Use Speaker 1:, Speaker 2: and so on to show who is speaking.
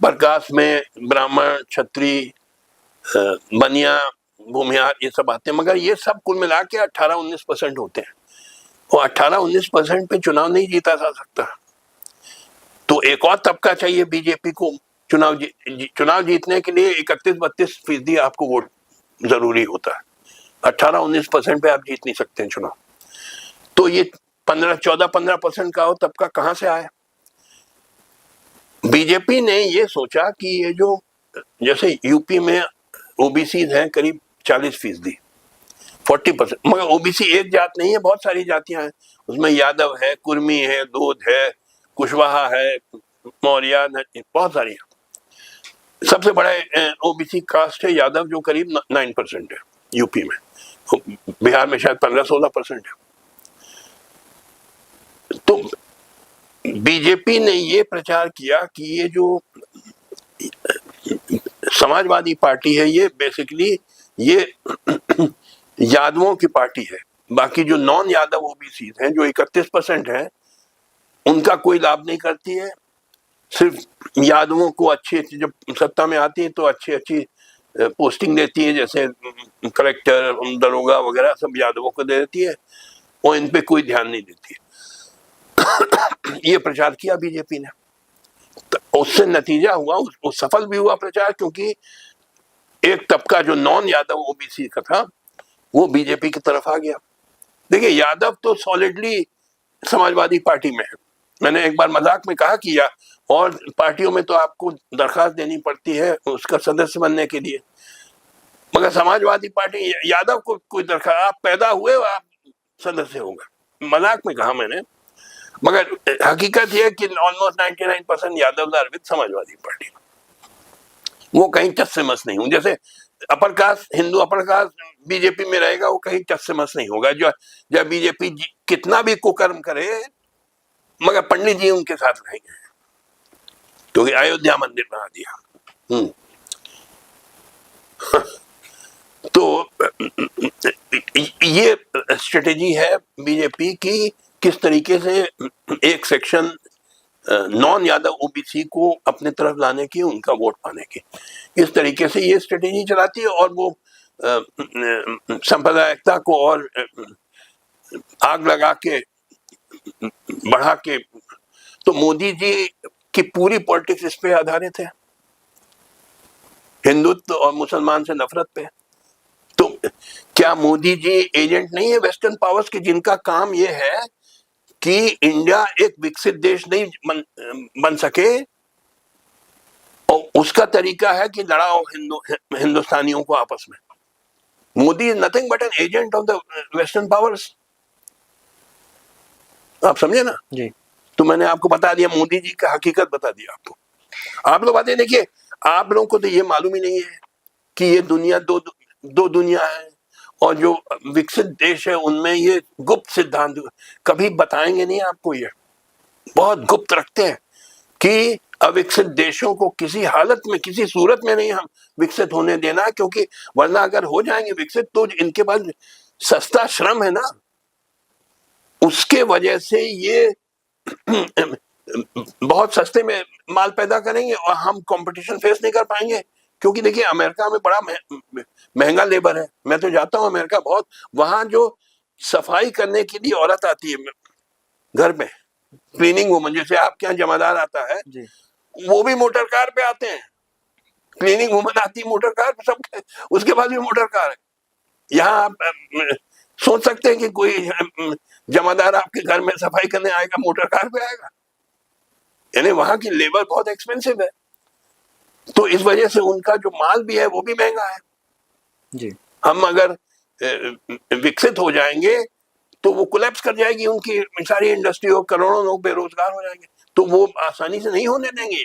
Speaker 1: Upper caste में ब्राह्मण, क्षत्रिय, बनिया, भूमिहार ये सब आते हैं, मगर ये सब कुल मिला के 18-19% होते हैं और 18-19% पे चुनाव नहीं जीता जा सकता। तो एक और तबका चाहिए बीजेपी को चुनाव जीतने के लिए। 31-32% आपको वोट जरूरी होता है, 18-19% पे आप जीत नहीं सकते हैं चुनाव। तो ये 14-15% का हो तबका कहां से आया? बीजेपी ने ये सोचा कि ये जो जैसे यूपी में ओबीसी हैं करीब 40%, 40%, मगर ओबीसी एक जात नहीं है, बहुत सारी जातियां हैं उसमें। यादव है, कुर्मी है, दूध है, कुशवाहा है, मौर्य, बहुत सारी है। सबसे बड़ा ओबीसी कास्ट है यादव, जो करीब 9% है यूपी में। बिहार में शायद 15-16% है। तो बीजेपी ने ये प्रचार किया कि ये जो समाजवादी पार्टी है ये बेसिकली ये यादवों की पार्टी है। बाकी जो नॉन यादव ओबीसी हैं जो 31% है उनका कोई लाभ नहीं करती है। सिर्फ यादवों को अच्छी जब सत्ता में आती है तो अच्छी पोस्टिंग देती है, जैसे कलेक्टर, दरोगा वगैरह सब यादवों को दे देती है और इन पे कोई ध्यान नहीं देती है। ये प्रचार किया बीजेपी ने, तो उससे नतीजा हुआ, वो सफल भी हुआ प्रचार, क्योंकि एक तबका जो नॉन यादव ओबीसी का था वो बीजेपी की तरफ आ गया। देखिए यादव तो सॉलिडली समाजवादी पार्टी में है। मैंने एक बार मजाक में कहा कि और पार्टियों में तो आपको दरखास्त देनी पड़ती है उसका सदस्य बनने के लिए, मगर समाजवादी पार्टी यादव को कोई दरखास्त, आप पैदा हुए आप सदस्य होगा। मजाक में कहा मैंने, मगर हकीकत यह कि almost 99% Yadav are with Samajwadi Party. वो कहीं चस से मस नहीं हूं। जैसे upper caste, Hindu upper caste BJP में रहेगा, वो कहीं चस से मस नहीं होगा। जब बीजेपी कितना भी कुकर्म करे मगर पंडित जी उनके साथ रहेंगे, क्योंकि अयोध्या मंदिर बना दिया। तो ये स्ट्रेटेजी है बीजेपी की, किस तरीके से एक सेक्शन नॉन यादव ओबीसी को अपने तरफ लाने की, उनका वोट पाने की, इस तरीके से ये स्ट्रेटेजी चलाती है। और वो सांप्रदायिकता को और आग लगा के बढ़ा के, तो मोदी जी की पूरी पॉलिटिक्स इस पे आधारित है, हिंदुत्व और मुसलमान से नफरत पे। तो क्या मोदी जी एजेंट नहीं है वेस्टर्न पावर्स के, जिनका काम ये है कि इंडिया एक विकसित देश नहीं बन सके, और उसका तरीका है कि लड़ाओ हिंदुस्तानियों को आपस में। Modi is nothing but an agent of the western powers. आप समझे ना
Speaker 2: जी।
Speaker 1: तो मैंने आपको बता दिया, मोदी जी का हकीकत बता दिया आपको। आप लोग बातें देखिए, आप लोगों को तो ये मालूम ही नहीं है कि ये दुनिया दो दुनिया है, और जो विकसित देश है उनमें ये गुप्त सिद्धांत कभी बताएंगे नहीं आपको। ये बहुत गुप्त रखते हैं कि अविकसित देशों को किसी हालत में, किसी सूरत में नहीं हम विकसित होने देना, क्योंकि वरना अगर हो जाएंगे विकसित तो इनके पास सस्ता श्रम है ना, उसके वजह से ये बहुत सस्ते में माल पैदा करेंगे और हम कंपटीशन फेस नहीं कर पाएंगे। क्योंकि देखिए अमेरिका में बड़ा महंगा लेबर है, मैं तो जाता हूँ अमेरिका बहुत, वहां जो सफाई करने के लिए औरत आती है घर में, क्लीनिंग वूमन, जैसे आपके यहाँ जमादार आता है
Speaker 2: जी।
Speaker 1: वो भी मोटर कार पे आते हैं, क्लीनिंग वूमन आती है मोटर कार पे, सब उसके पास भी मोटर कार है। यहाँ आप सोच सकते हैं कि कोई जमादार आपके घर में सफाई करने आएगा मोटर कार पे आएगा? यानी वहां की लेबर बहुत एक्सपेंसिव है, तो इस वजह से उनका जो माल भी है वो भी महंगा है
Speaker 2: जी।
Speaker 1: हम अगर विकसित हो जाएंगे तो वो कोलैप्स कर जाएगी उनकी सारी इंडस्ट्री, और करोड़ों लोग बेरोजगार हो जाएंगे, तो वो आसानी से नहीं होने देंगे।